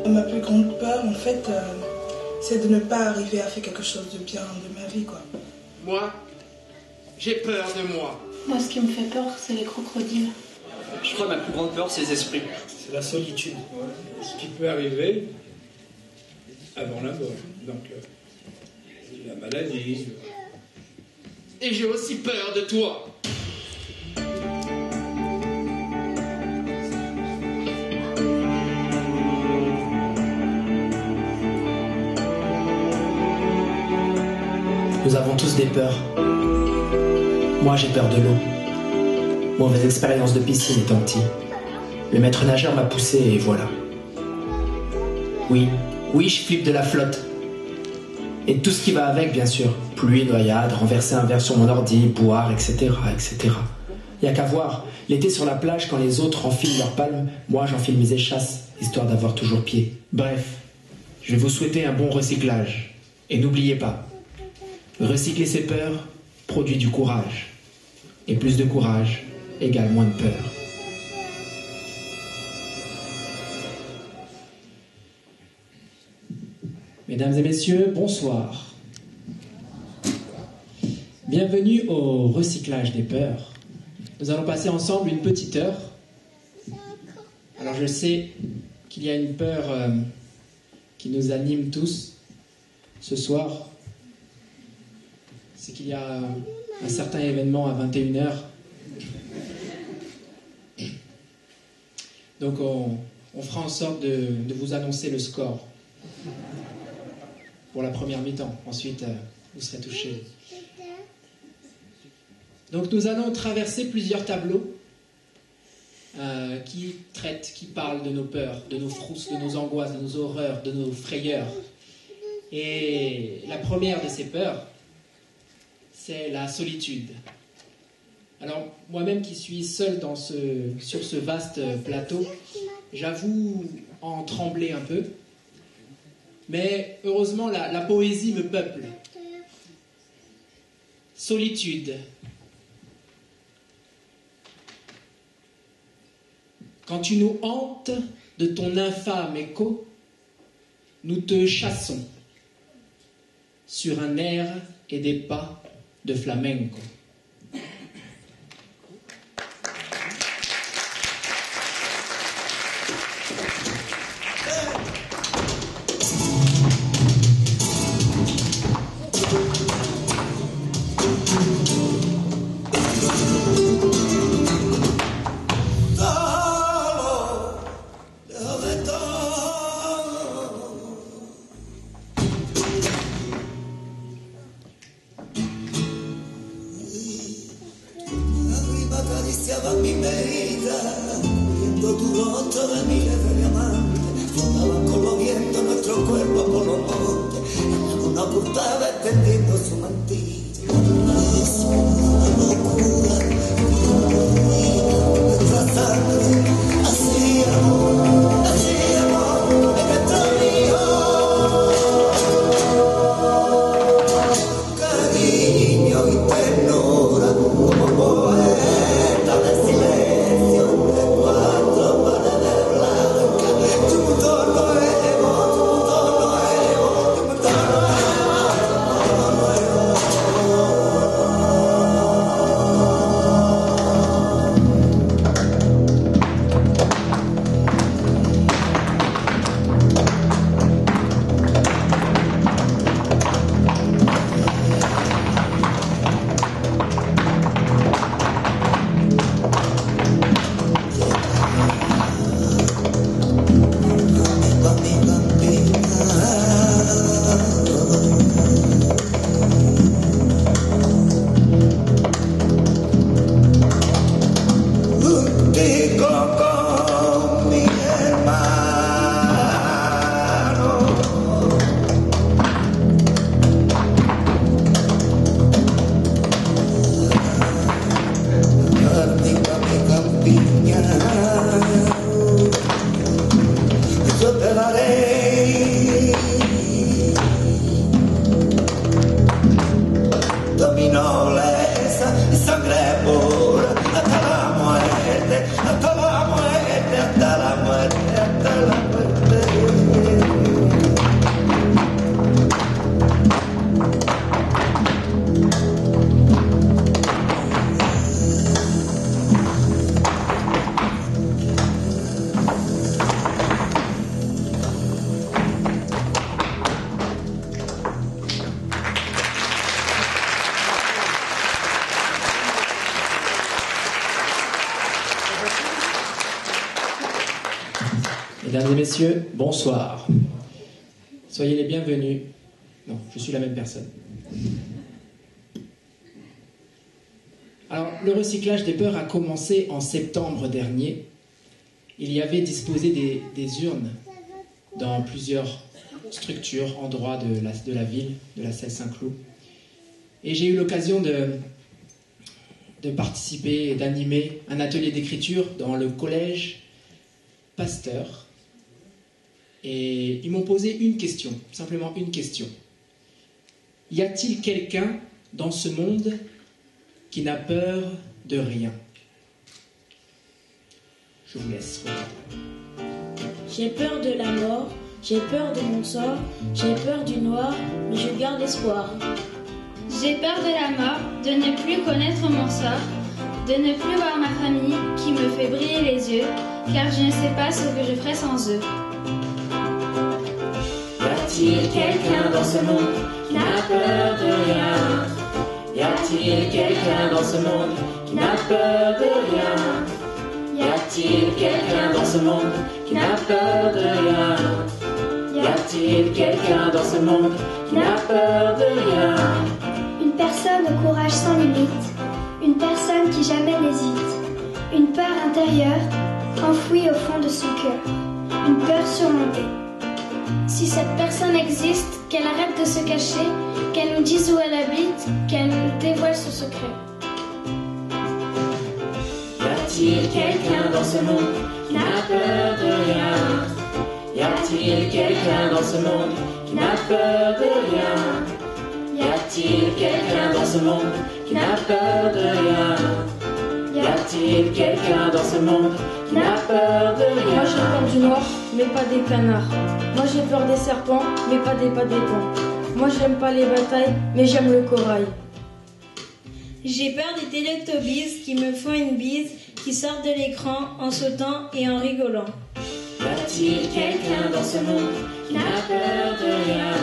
Ma plus grande peur, en fait, c'est de ne pas arriver à faire quelque chose de bien de ma vie, quoi. Moi, j'ai peur de moi. Moi, ce qui me fait peur, c'est les crocodiles. Je crois que ma plus grande peur, c'est les esprits. C'est la solitude. Ce qui peut arriver avant la mort. Donc, la maladie. Et j'ai aussi peur de toi. Nous avons tous des peurs. Moi, j'ai peur de l'eau. Mauvaise expérience de piscine étant petit. Le maître nageur m'a poussé et voilà. Oui, je flippe de la flotte. Et tout ce qui va avec, bien sûr. Pluie, noyade, renverser un verre sur mon ordi, boire, etc., etc. Y a qu'à voir. L'été sur la plage, quand les autres enfilent leurs palmes, moi j'enfile mes échasses, histoire d'avoir toujours pied. Bref, je vais vous souhaiter un bon recyclage. Et n'oubliez pas, recycler ses peurs produit du courage. Et plus de courage égale moins de peur. Mesdames et messieurs, bonsoir. Bienvenue au recyclage des peurs. Nous allons passer ensemble une petite heure. Alors je sais qu'il y a une peur qui nous anime tous ce soir. C'est qu'il y a un certain événement à 21h. Donc on fera en sorte de vous annoncer le score pour la première mi-temps. Ensuite, vous serez touchés. Donc nous allons traverser plusieurs tableaux qui traitent, qui parlent de nos peurs, de nos frousses, de nos angoisses, de nos horreurs, de nos frayeurs. Et la première de ces peurs, c'est la solitude. Alors, moi-même qui suis seul sur ce vaste plateau, j'avoue en trembler un peu. Mais heureusement, la poésie me peuple. Solitude. Quand tu nous hantes de ton infâme écho, nous te chassons sur un air et des pas de flamenco. Hasta la muerte, hasta la muerte. Mesdames et messieurs, bonsoir. Soyez les bienvenus. Non, je suis la même personne. Alors, le recyclage des peurs a commencé en septembre dernier. Il y avait disposé des urnes dans plusieurs structures, endroits de la ville, de la Selle-Saint-Cloud. Et j'ai eu l'occasion de participer et d'animer un atelier d'écriture dans le collège Pasteur. Et ils m'ont posé une question, simplement une question. Y a-t-il quelqu'un dans ce monde qui n'a peur de rien? Je vous laisse regarder. J'ai peur de la mort, j'ai peur de mon sort, j'ai peur du noir, mais je garde espoir. J'ai peur de la mort, de ne plus connaître mon sort, de ne plus voir ma famille qui me fait briller les yeux, car je ne sais pas ce que je ferai sans eux. Y a-t-il quelqu'un dans ce monde qui n'a peur de rien? Y a-t-il quelqu'un dans ce monde qui n'a peur de rien? Y a-t-il quelqu'un dans ce monde qui n'a peur de rien? Y a-t-il quelqu'un dans ce monde qui n'a peur de rien? Une personne au courage sans limite, une personne qui jamais n'hésite, une peur intérieure enfouie au fond de son cœur, une peur surmontée. Si cette personne existe, qu'elle arrête de se cacher, qu'elle nous dise où elle habite, qu'elle nous dévoile son secret. Y a-t-il quelqu'un dans ce monde qui n'a peur de rien? Y a-t-il quelqu'un dans ce monde qui n'a peur de rien? Y a-t-il quelqu'un dans ce monde qui n'a peur de rien? Y a-t-il quelqu'un dans ce monde qui n'a peur de rien? Moi j'ai peur du noir, mais pas des canards. Moi j'ai peur des serpents, mais pas des papillons. Moi j'aime pas les batailles, mais j'aime le corail. J'ai peur des Teletubbies qui me font une bise, qui sortent de l'écran en sautant et en rigolant. Y a-t-il quelqu'un dans ce monde qui n'a peur de rien?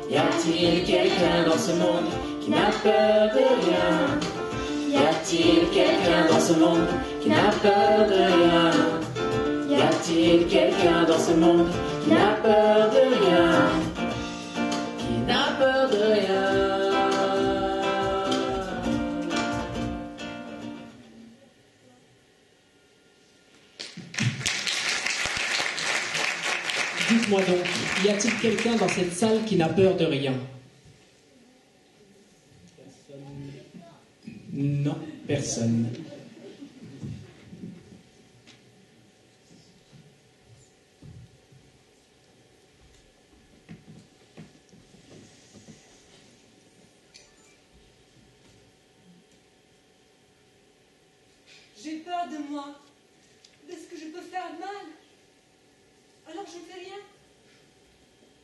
Y a-t-il quelqu'un dans ce monde qui n'a peur de rien? Y a-t-il quelqu'un dans ce monde qui n'a peur de rien? Y a-t-il quelqu'un dans ce monde qui n'a peur de rien? Qui n'a peur de rien? Dites-moi donc, y a-t-il quelqu'un dans cette salle qui n'a peur de rien? Non, personne. J'ai peur de moi, de ce que je peux faire de mal. Alors je ne fais rien.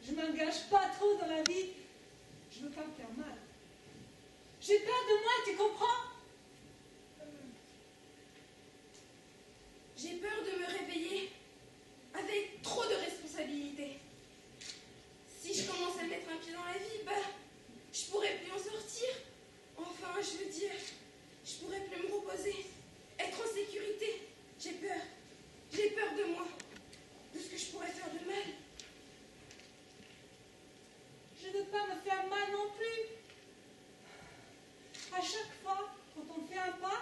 Je ne m'engage pas trop dans la vie. Je ne veux pas me faire mal. J'ai peur de moi, tu comprends? J'ai peur de me réveiller avec trop de responsabilités. Si je commence à mettre un pied dans la vie, je pourrais plus en sortir. Enfin, je veux dire, je pourrais plus me reposer, être en sécurité. J'ai peur de moi, de ce que je pourrais faire de mal. Je ne veux pas me faire mal non plus. À chaque fois, quand on fait un pas,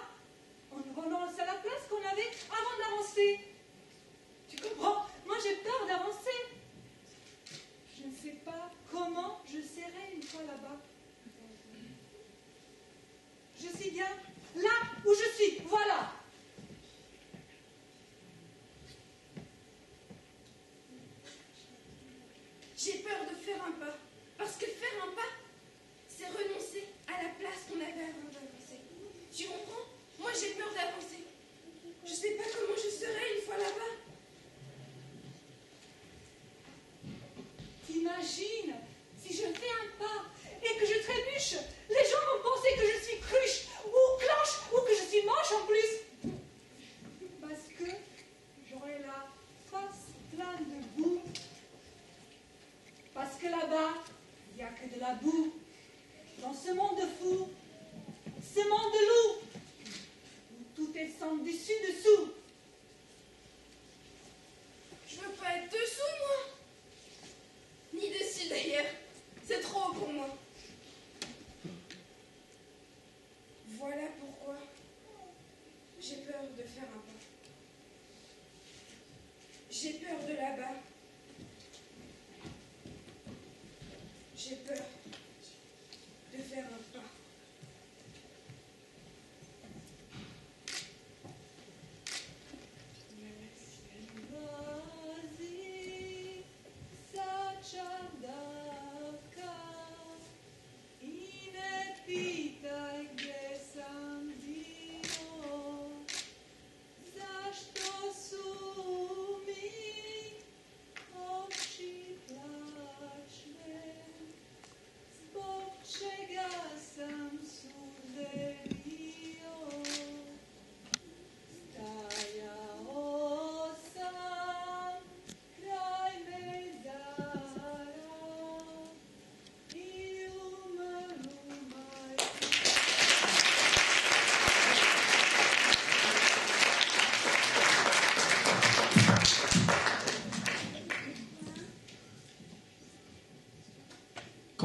on renonce à la place qu'on avait avant d'avancer. Tu comprends? Moi, j'ai peur d'avancer. Je ne sais pas comment je serai une fois là-bas. Je suis bien là où je suis. Voilà. J'ai peur de faire un pas. Parce que faire un pas, c'est renoncer à la place qu'on avait avant d'avancer. Tu comprends? Moi, j'ai peur d'avancer. Je ne sais pas comment je serai une fois là-bas. T'imagines, si je fais un pas et que je trébuche, les gens vont penser que je suis cruche ou cloche ou que je suis moche en plus. Parce que j'aurai la face pleine de boue. Parce que là-bas, il n'y a que de la boue. Dans ce monde de fous, ce monde de loups, où tout est sans dessus dessous. Je veux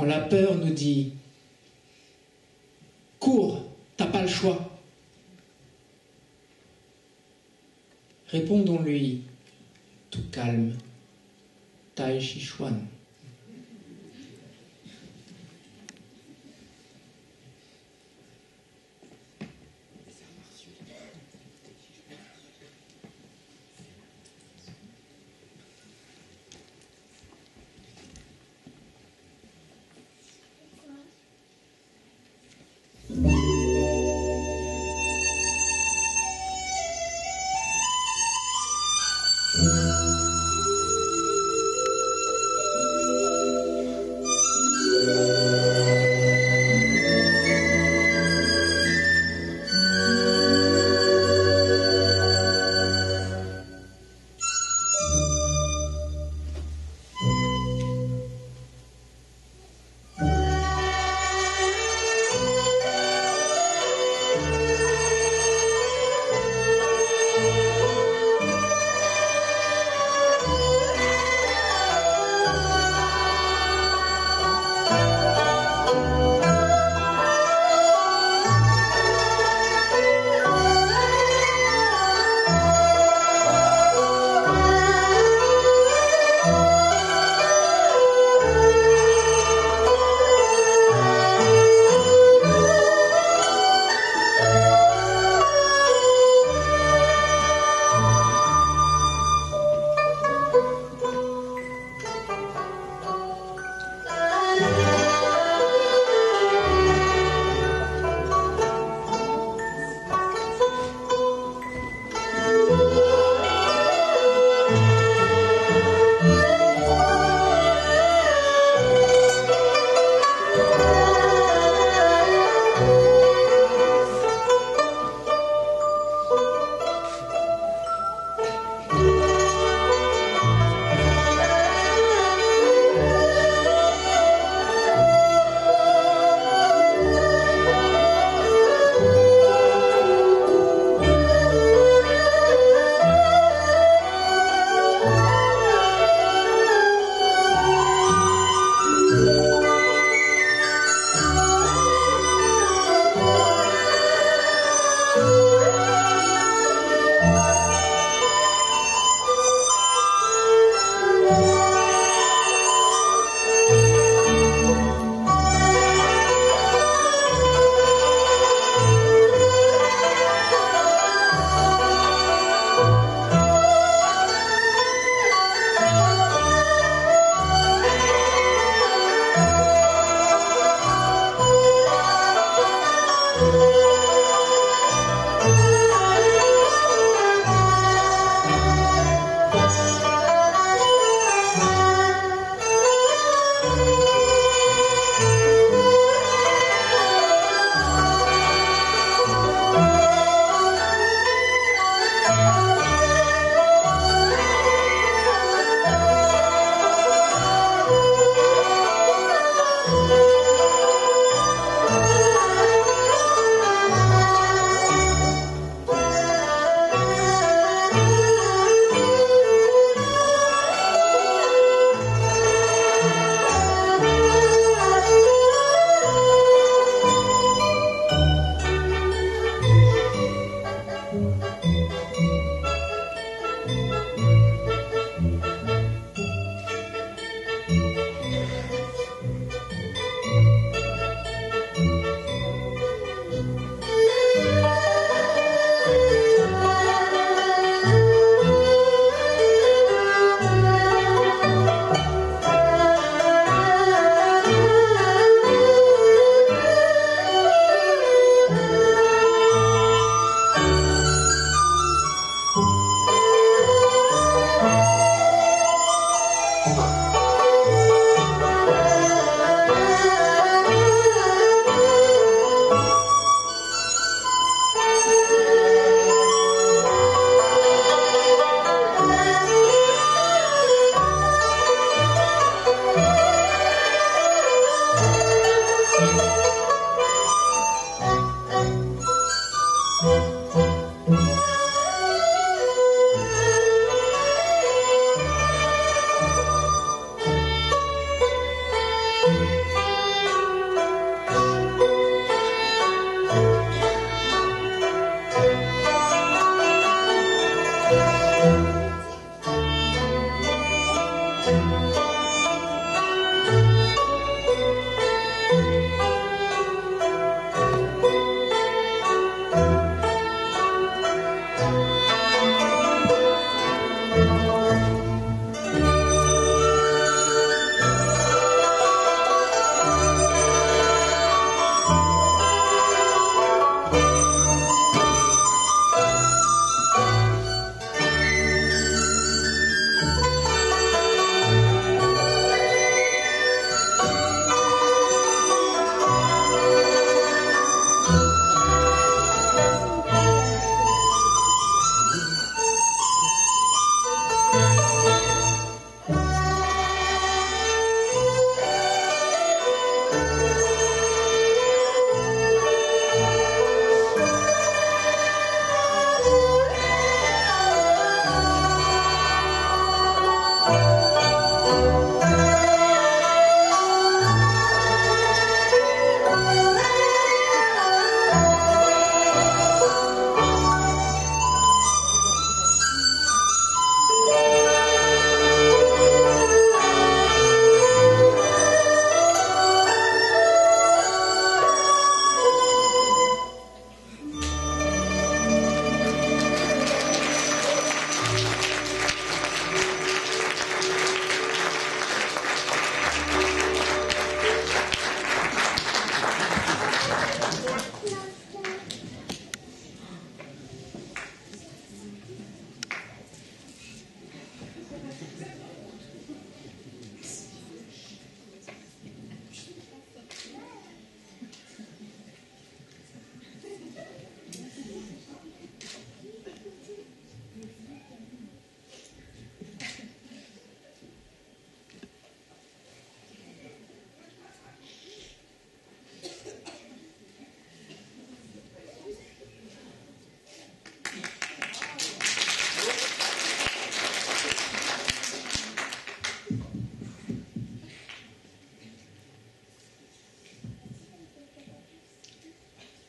la peur nous dit « Cours, t'as pas le choix », répondons-lui, tout calme, « Tai Chi Chuan ».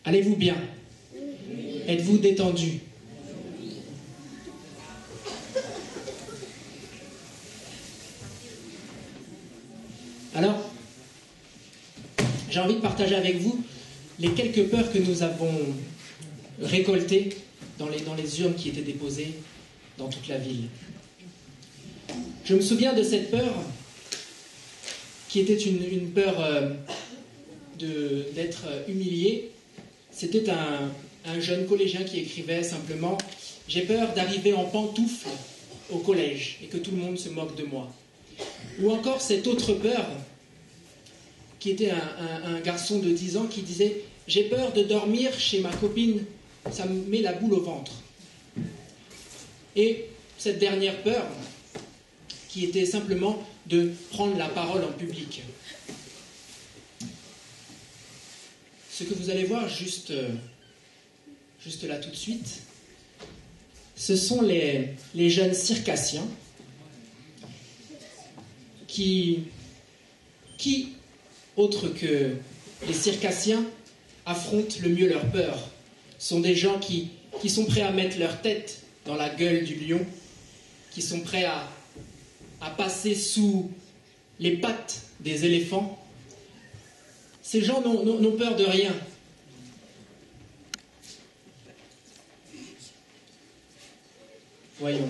Allez-vous bien? Êtes-vous détendu? Alors, j'ai envie de partager avec vous les quelques peurs que nous avons récoltées dans les urnes qui étaient déposées dans toute la ville. Je me souviens de cette peur qui était une peur d'être humilié. C'était un jeune collégien qui écrivait simplement « J'ai peur d'arriver en pantoufles au collège et que tout le monde se moque de moi ». Ou encore cette autre peur qui était un garçon de 10 ans qui disait « J'ai peur de dormir chez ma copine, ça me met la boule au ventre ». Et cette dernière peur qui était simplement de prendre la parole en public. Ce que vous allez voir juste là tout de suite, ce sont les jeunes circassiens qui, autres que les circassiens, affrontent le mieux leur peur. Ce sont des gens qui sont prêts à mettre leur tête dans la gueule du lion, qui sont prêts à passer sous les pattes des éléphants. Ces gens n'ont peur de rien. Voyons.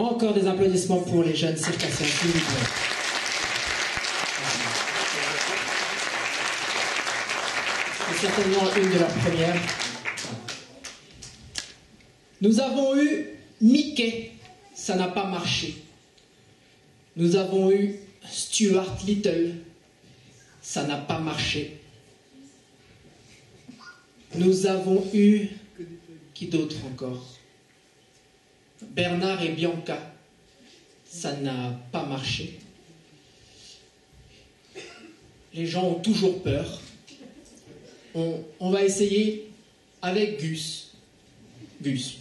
Encore des applaudissements pour les jeunes circassiens, s'il vous plaît. C'est certainement une de leurs premières. Nous avons eu Mickey, ça n'a pas marché. Nous avons eu Stuart Little, ça n'a pas marché. Nous avons eu... Qui d'autre encore? Bernard et Bianca, ça n'a pas marché. Les gens ont toujours peur. On va essayer avec Gus. Gus.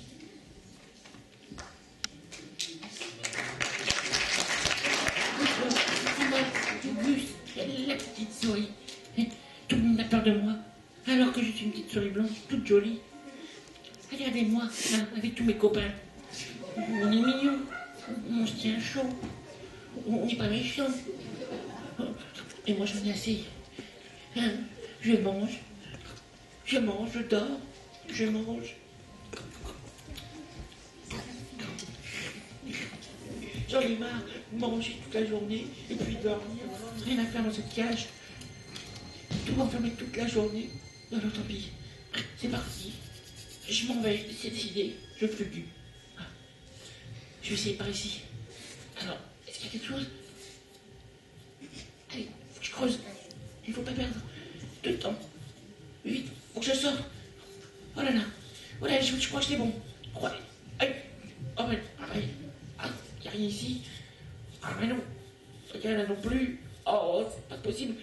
Gus, la petite souris. Tout le monde a peur de moi, alors que je suis une petite souris blanche, toute jolie. Regardez-moi, là, avec tous mes copains. On est mignons, on se tient chaud, on n'est pas méchants. Et moi, j'en ai assez. Je mange, je dors, je mange. J'en ai marre de manger toute la journée et puis dormir, rien à faire dans cette cage. Tout enfermé toute la journée. Alors tant pis, c'est parti. Je m'en vais, c'est décidé, je fugue. Je vais essayer par ici. Alors, est-ce qu'il y a quelque chose? Allez, faut que je creuse. Il ne faut pas perdre de temps. Vite, faut que je sorte. Oh là là. Voilà, je crois que c'est bon. Allez. Oh ben, allez. Ah, il n'y a rien ici. Ah mais non. Il n'y a rien là non plus. Oh, c'est pas possible.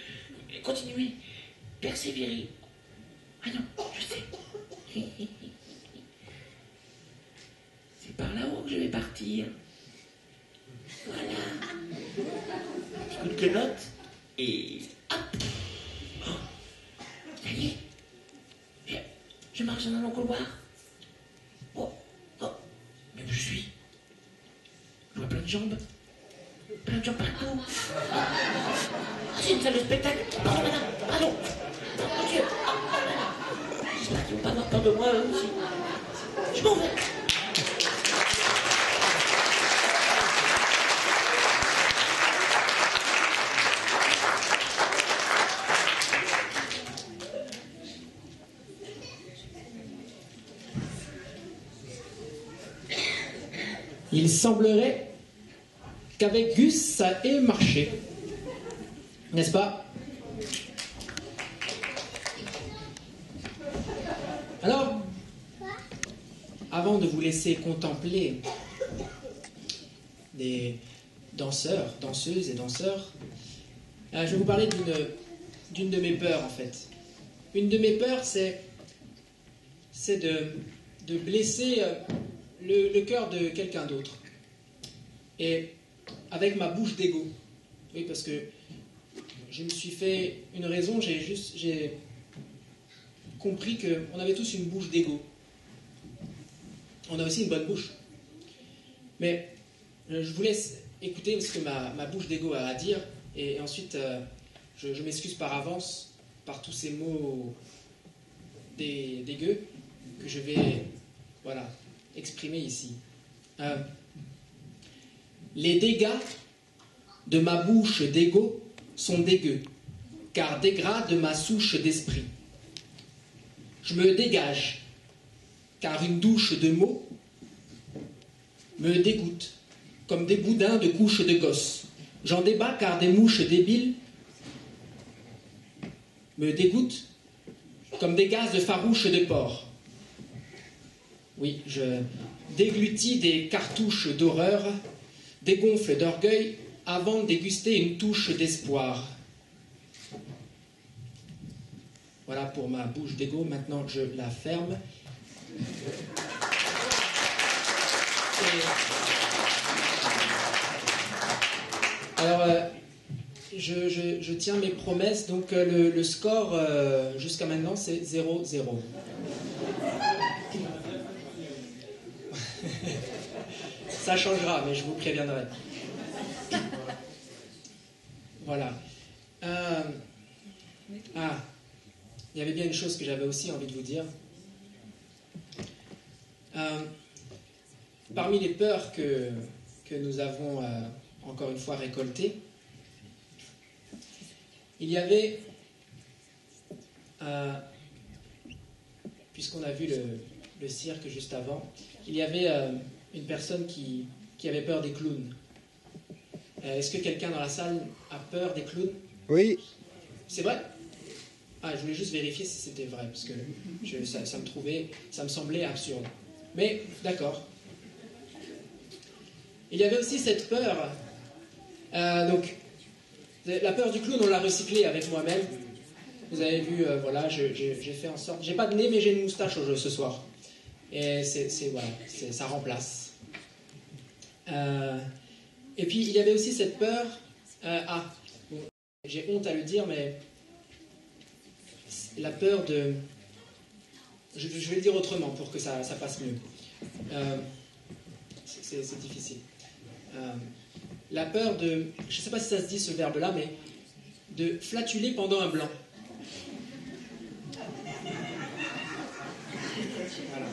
Continuez. Persévérer. Ah non, je sais. C'est par là-haut que je vais partir. Voilà. Un petit coup de quenotte. Et hop. Oh. Ça y est. Je marche dans un long couloir. Oh. Mais où je suis? Je vois plein de jambes. Plein de jambes partout. Ah, c'est une salle de spectacle. Pardon, madame. Pardon. Mon Dieu. J'espère qu'ils vont pas avoir peur de moi, eux aussi. Je m'en vais. Il semblerait qu'avec Gus, ça ait marché. N'est-ce pas? Alors, avant de vous laisser contempler des danseurs, danseuses et danseurs, je vais vous parler d'une de mes peurs, en fait. Une de mes peurs, c'est de blesser le cœur de quelqu'un d'autre. Et avec ma bouche d'égo. Oui, parce que je me suis fait une raison, j'ai compris qu'on avait tous une bouche d'égo. On a aussi une bonne bouche. Mais je vous laisse écouter ce que ma bouche d'égo a à dire, et ensuite je m'excuse par avance par tous ces mots dégueux que je vais exprimer ici. Les dégâts de ma bouche d'égo sont dégueux, car dégradent ma souche d'esprit. Je me dégage, car une douche de mots me dégoûte, comme des boudins de couches de gosses. J'en débats, car des mouches débiles me dégoûtent, comme des gaz de farouche de porc. Oui, je déglutis des cartouches d'horreur, dégonfle d'orgueil, avant de déguster une touche d'espoir. Voilà pour ma bouche d'égo. Maintenant, je la ferme. Alors, je tiens mes promesses. Donc, le score jusqu'à maintenant, c'est 0-0. Ça changera, mais je vous préviendrai. Voilà. Il y avait bien une chose que j'avais aussi envie de vous dire. Parmi les peurs que que nous avons encore une fois récoltées. Il y avait, puisqu'on a vu le cirque juste avant, il y avait une personne qui avait peur des clowns. Est-ce que quelqu'un dans la salle a peur des clowns? Oui. C'est vrai? Ah, je voulais juste vérifier si c'était vrai, parce que ça me semblait absurde. Mais, d'accord. Il y avait aussi cette peur. Donc, la peur du clown, on l'a recyclée avec moi-même. Vous avez vu, voilà, j'ai fait en sorte... J'ai pas de nez, mais j'ai une moustache au jeu ce soir. Et voilà, ça remplace. Et puis, il y avait aussi cette peur... bon, j'ai honte à le dire, mais... La peur de... Je vais le dire autrement pour que ça passe mieux. C'est difficile. La peur de... Je ne sais pas si ça se dit ce verbe-là, mais... De flatuler pendant un blanc. Voilà.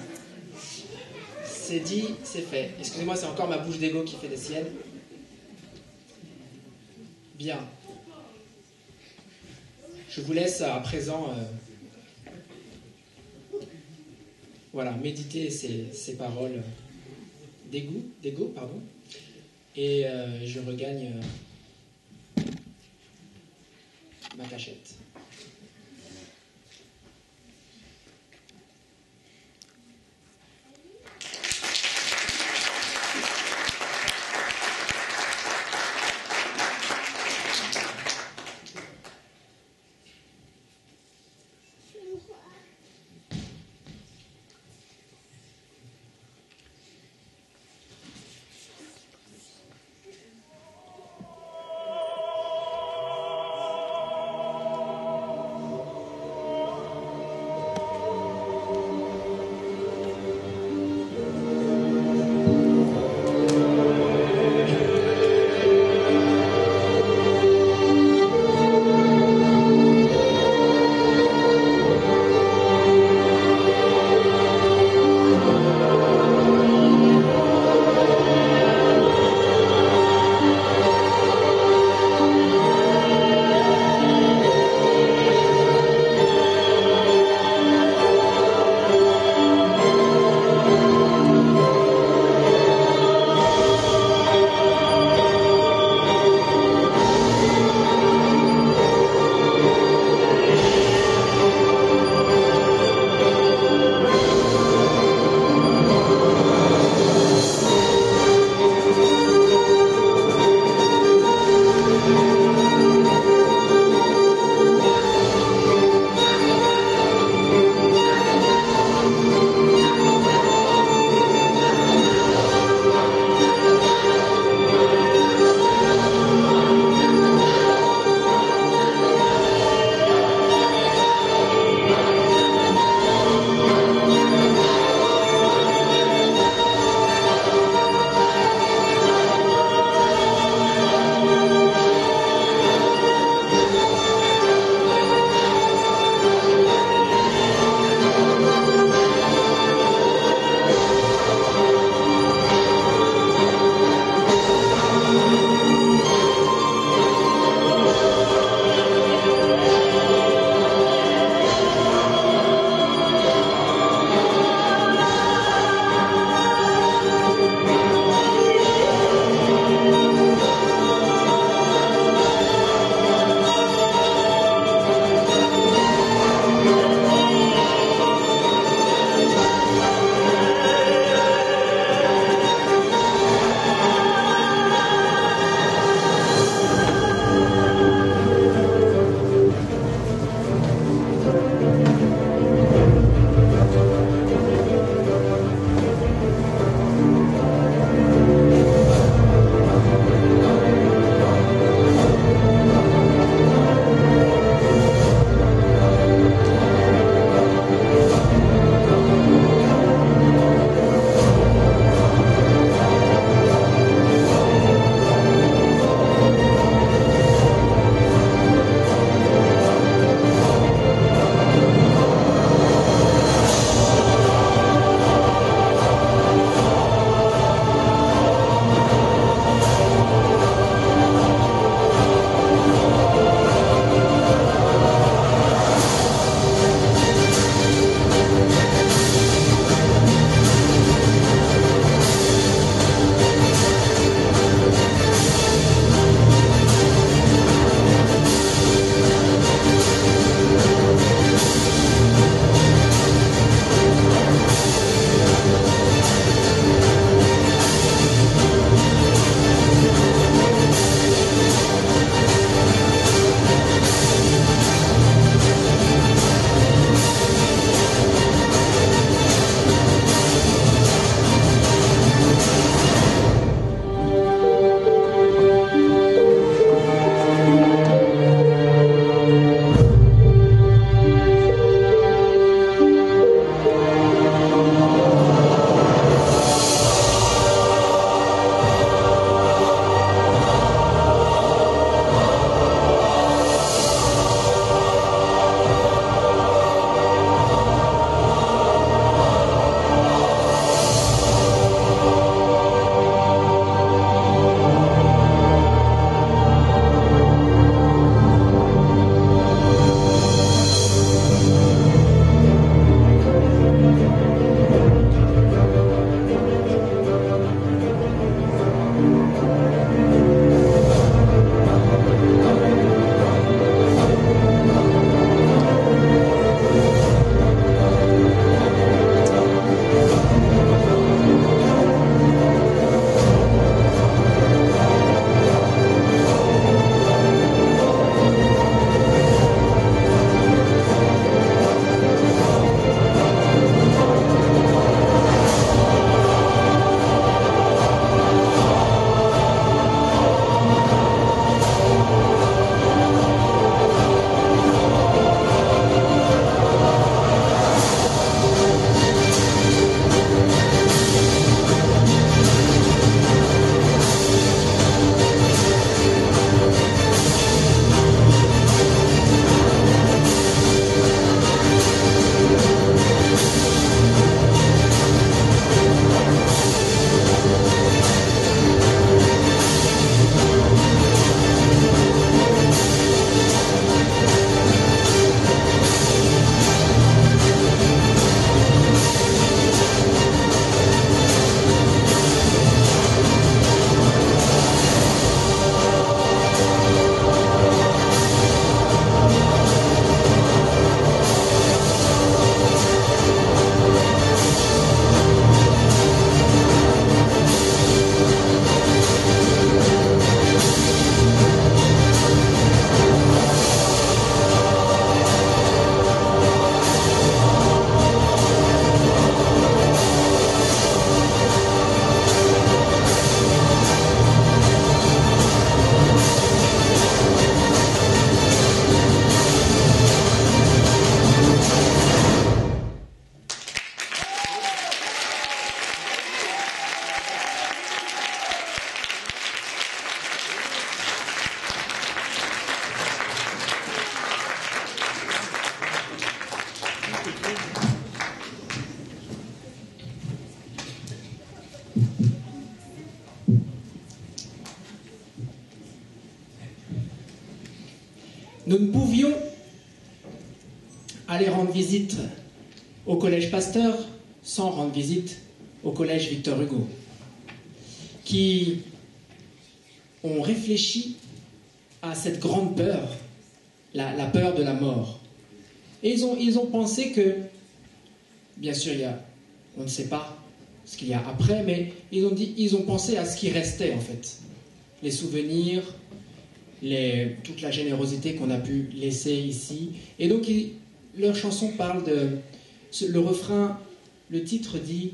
C'est dit, c'est fait. Excusez-moi, c'est encore ma bouche d'égo qui fait des siennes. Bien. Je vous laisse à présent voilà, méditer ces paroles d'égo, pardon, et je regagne ma cachette. Nous ne pouvions aller rendre visite au Collège Pasteur sans rendre visite au Collège Victor Hugo, qui ont réfléchi à cette grande peur, la peur de la mort. Et ils ont pensé que, bien sûr, on ne sait pas ce qu'il y a après, mais ils ont pensé à ce qui restait en fait. Les souvenirs, toute la générosité qu'on a pu laisser ici. Et donc, leur chanson parle le refrain, le titre dit,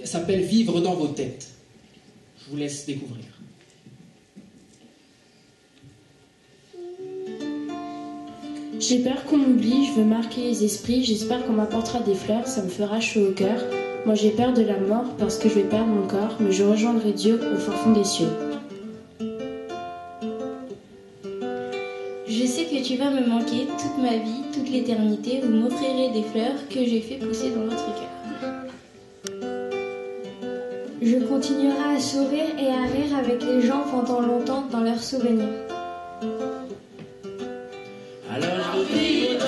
s'appelle « Vivre dans vos têtes ». Je vous laisse découvrir. J'ai peur qu'on m'oublie, je veux marquer les esprits, j'espère qu'on m'apportera des fleurs, ça me fera chaud au cœur. Moi j'ai peur de la mort parce que je vais perdre mon corps, mais je rejoindrai Dieu au fin fond des cieux. Je sais que tu vas me manquer toute ma vie, toute l'éternité, vous m'offrirez des fleurs que j'ai fait pousser dans votre cœur. Je continuerai à sourire et à rire avec les gens pendant longtemps dans leurs souvenirs. Alors je veux vivre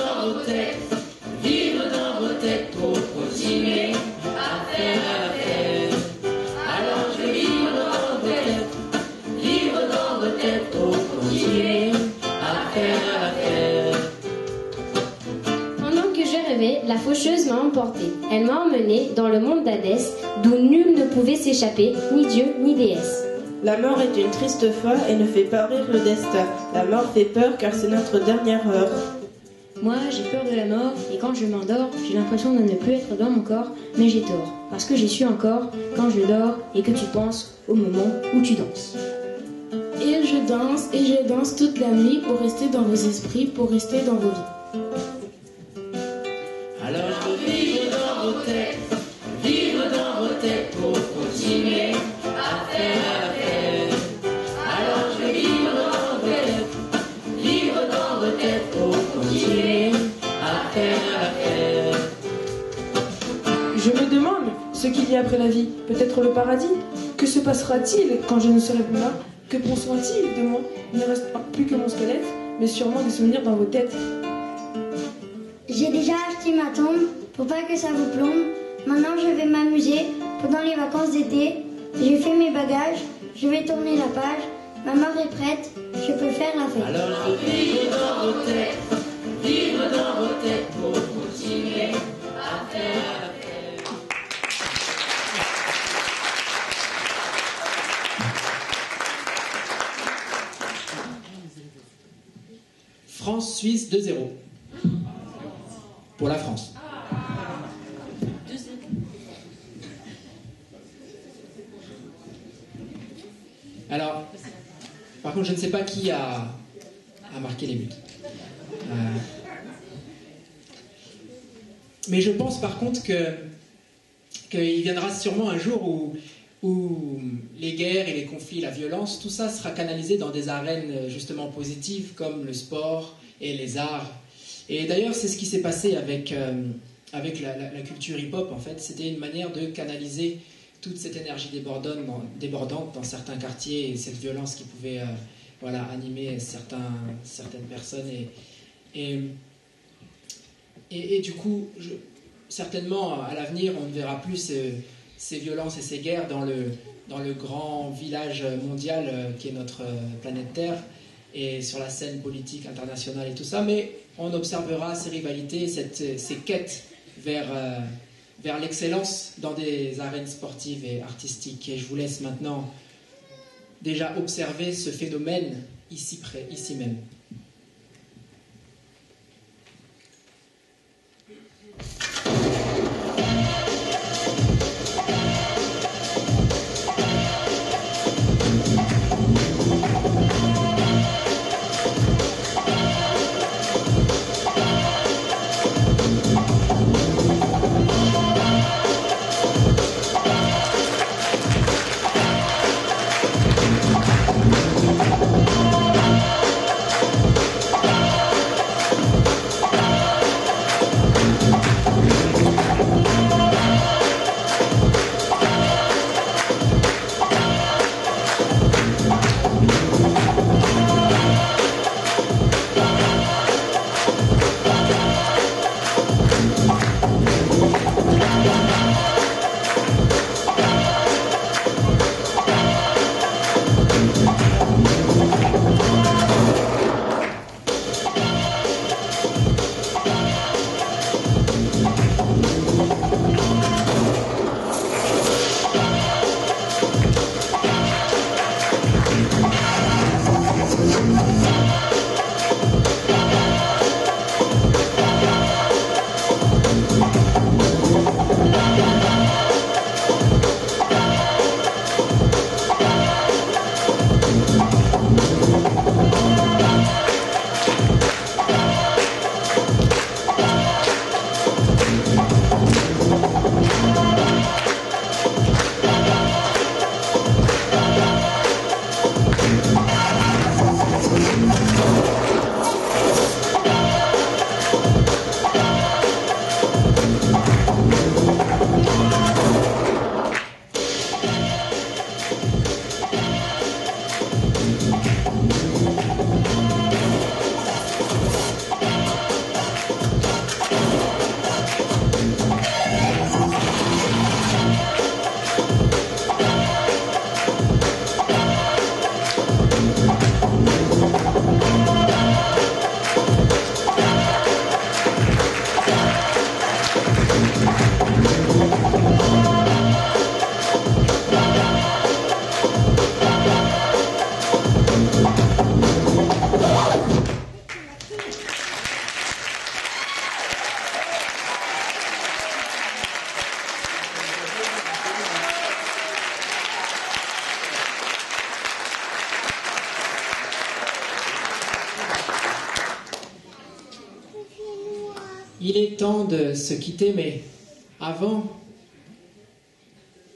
dans vos têtes pour continuer à faire la fête. Alors je veux vivre dans vos têtes pour continuer à faire la fête. Pendant que je rêvais, la faucheuse m'a emporté. Elle m'a emmené dans le monde d'Hadès, d'où nul ne pouvait s'échapper, ni Dieu ni déesse. La mort est une triste foi et ne fait pas rire le destin. La mort fait peur car c'est notre dernière heure. Moi, j'ai peur de la mort et quand je m'endors, j'ai l'impression de ne plus être dans mon corps, mais j'ai tort. Parce que j'y suis encore quand je dors et que tu penses au moment où tu danses. Et je danse toute la nuit pour rester dans vos esprits, pour rester dans vos vies. Alors je veux vivre dans vos têtes pour continuer à faire la fête. Alors je veux vivre dans vos têtes pour continuer à faire la fête. Je me demande ce qu'il y a après la vie, peut-être le paradis. Que se passera-t-il quand je ne serai plus là? Que pensera-t-il de moi? Il ne reste plus que mon squelette, mais sûrement des souvenirs dans vos têtes. J'ai déjà acheté ma tombe pour pas que ça vous plombe. Maintenant je vais m'amuser pendant les vacances d'été. J'ai fait mes bagages, je vais tourner la page. Ma mort est prête, je peux faire la fête. Alors je veux vivre dans vos têtes pour continuer à faire la fête. France-Suisse 2-0. Pour la France. Alors, par contre, je ne sais pas qui a marqué les buts. Mais je pense par contre qu'il viendra sûrement un jour où les guerres et les conflits, la violence, tout ça sera canalisé dans des arènes justement positives comme le sport et les arts. Et d'ailleurs, c'est ce qui s'est passé avec la culture hip-hop, en fait. C'était une manière de canaliser toute cette énergie débordante dans certains quartiers et cette violence qui pouvait animer certaines personnes. Et du coup, certainement, à l'avenir, on ne verra plus ces violences et ces guerres dans le grand village mondial qui est notre planète Terre et sur la scène politique internationale et tout ça, mais on observera ces rivalités, ces quêtes vers l'excellence dans des arènes sportives et artistiques. Et je vous laisse maintenant déjà observer ce phénomène ici même. Il est temps de se quitter, mais avant,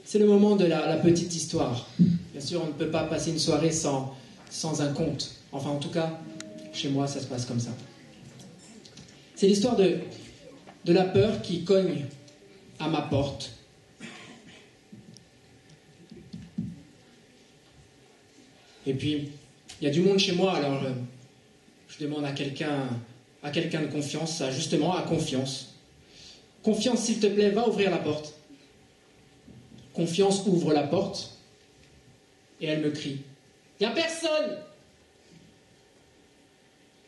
c'est le moment de la petite histoire. Bien sûr, on ne peut pas passer une soirée sans un conte. Enfin, en tout cas, chez moi, ça se passe comme ça. C'est l'histoire de la peur qui cogne à ma porte. Et puis, il y a du monde chez moi, alors je demande à quelqu'un de confiance, justement à Confiance. Confiance, s'il te plaît, va ouvrir la porte. Confiance ouvre la porte et elle me crie « Il n'y a personne !»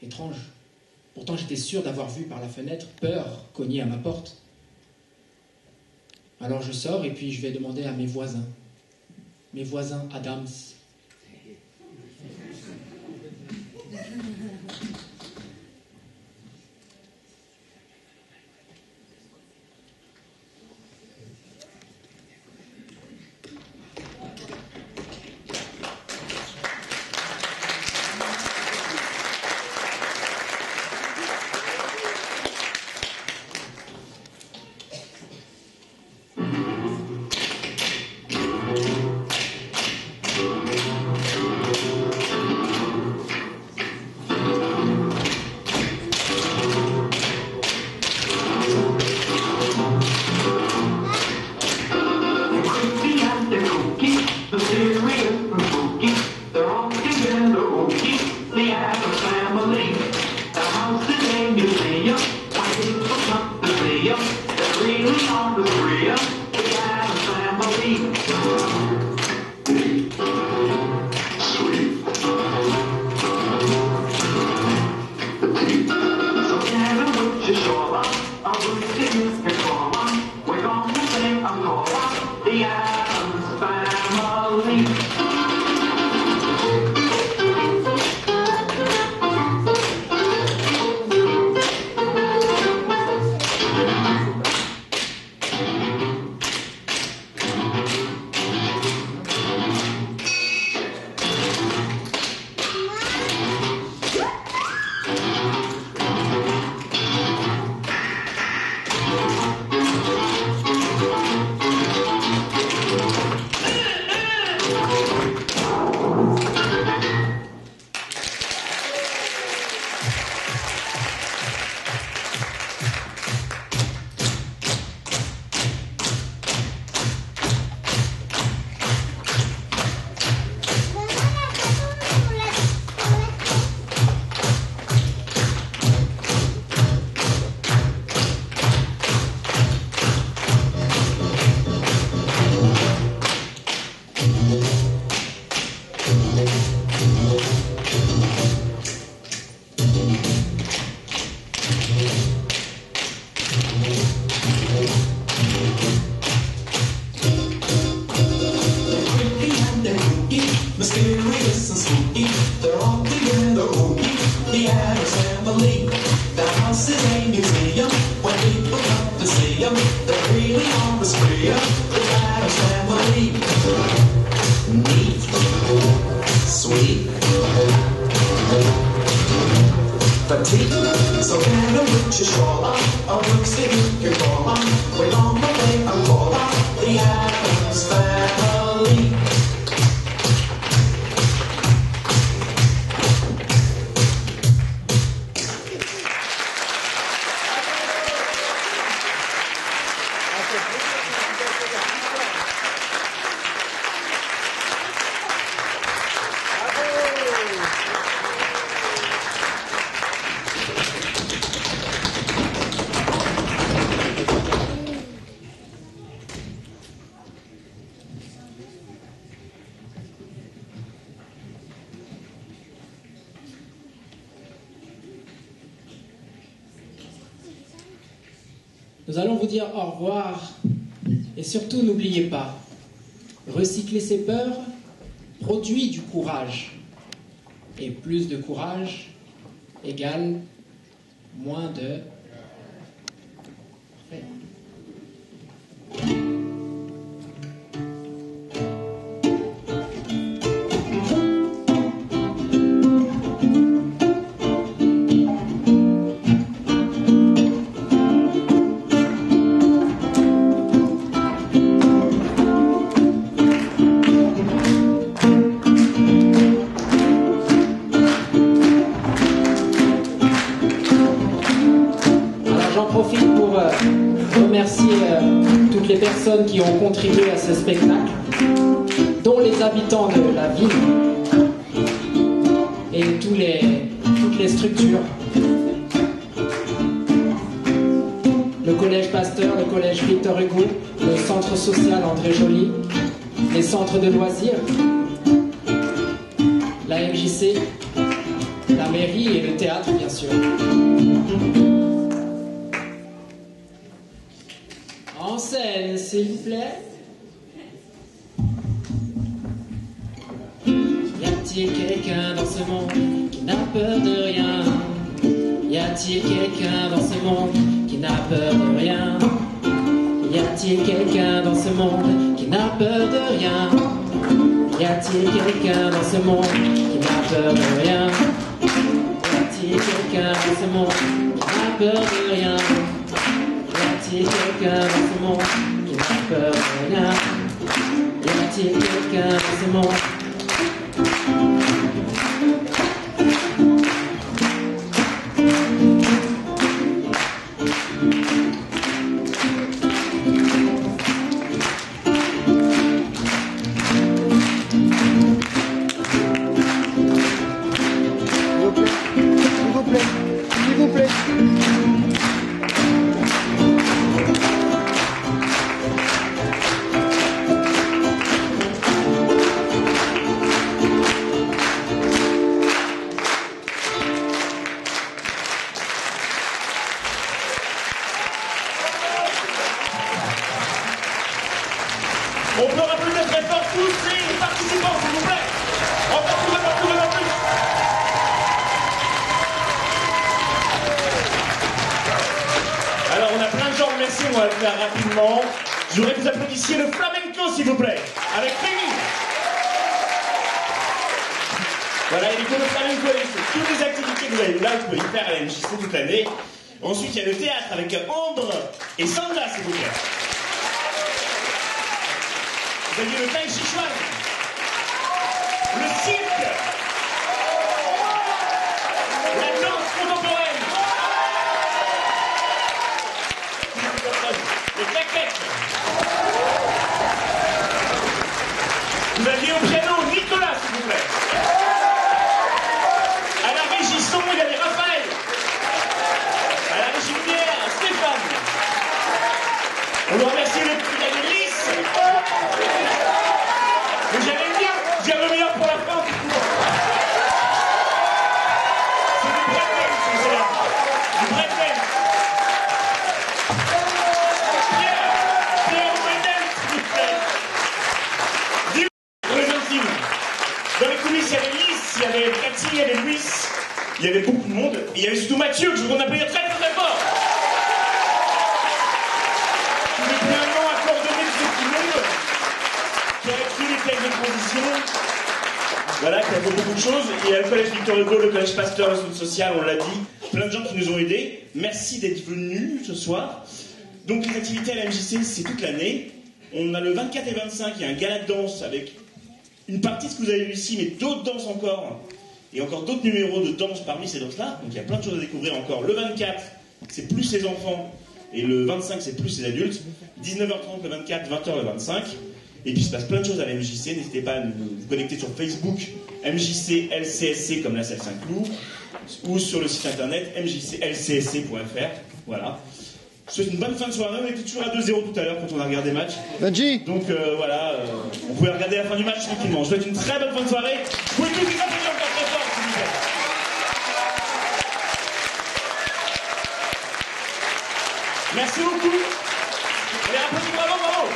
Étrange. Pourtant, j'étais sûr d'avoir vu par la fenêtre Peur cogner à ma porte. Alors je sors et puis je vais demander à mes voisins Adams. Nous allons vous dire au revoir et surtout n'oubliez pas, recycler ses peurs produit du courage et plus de courage égale moins de... personnes qui ont contribué à ce spectacle, dont les habitants de la ville et toutes les structures. Le collège Pasteur, le collège Victor Hugo, le centre social André Joly, les centres de loisirs, la MJC, la mairie et le théâtre, bien sûr. En scène, s'il vous plaît. Y a-t-il quelqu'un dans ce monde qui n'a peur de rien? Y a-t-il quelqu'un dans ce monde qui n'a peur de rien? Y a-t-il quelqu'un dans ce monde qui n'a peur de rien? Y a-t-il quelqu'un dans ce monde qui n'a peur de rien? Y a-t-il quelqu'un dans ce monde qui n'a peur de rien? Y a-t-il quelqu'un dans ce monde qui n'a peur de rien? Y a-t-il quelqu'un dans ce monde? On peut applaudir très fort tous les participants, s'il vous plaît. Encore plus. Alors, on a plein de gens à remercier, on va le faire rapidement. Je voudrais que vous applaudissiez le flamenco, s'il vous plaît, avec Rémi. Voilà, il y a les cours de flamenco, toutes les activités que vous avez là, vous pouvez y faire à la MJC toute l'année. Ensuite, il y a le théâtre avec Ambre et Sandra, s'il vous plaît. Vous avez le Tai Chi Chuan, le cirque, la danse contemporaine, les claquettes. Vous aviez au piano Nicolas, s'il vous plaît. À la régie son, il y avait Raphaël. À la régie lumière, Stéphane. On doit remercier le prix d'Anélis. Mais j'allais dire, j'ai le meilleur pour la fin. C'est du break, c'est là. Du break. Pierre Wedel, s'il vous plaît. Dis pour les intimes. Dans les coulisses, il y avait Lys, il y avait Cathy, il y avait Louis, il y avait beaucoup de monde. Et il y avait surtout Mathieu, que je voudrais applaudir très fort. Depuis un an à coordonner tout ce petit monde, qui a écrit les textes de transition, voilà, qui a fait beaucoup de choses. Et il y a le collège Victor Hugo, le collège Pasteur, le centre social, on l'a dit, plein de gens qui nous ont aidés. Merci d'être venus ce soir. Donc les activités à la MJC, c'est toute l'année. On a le 24 et 25, il y a un gala de danse avec une partie de ce que vous avez vu ici, mais d'autres danses encore. Et encore d'autres numéros de danse parmi ces danses-là. Donc il y a plein de choses à découvrir encore. Le 24, c'est plus les enfants. Et le 25, c'est plus les adultes. 19h30 le 24, 20h le 25. Et puis il se passe plein de choses à la MJC. N'hésitez pas à vous connecter sur Facebook, MJC LCSC comme la salle Saint-Cloud, ou sur le site internet mjclcsc.fr. Voilà. Je souhaite une bonne fin de soirée. On était toujours à 2-0 tout à l'heure quand on a regardé le match. Benji. Donc voilà, on pouvait regarder la fin du match tranquillement. Je souhaite une très bonne fin de soirée. Vous pouvez tous les applaudir encore très fort, s'il vous plaît. Merci beaucoup. Allez, applaudissez, bravo, bravo.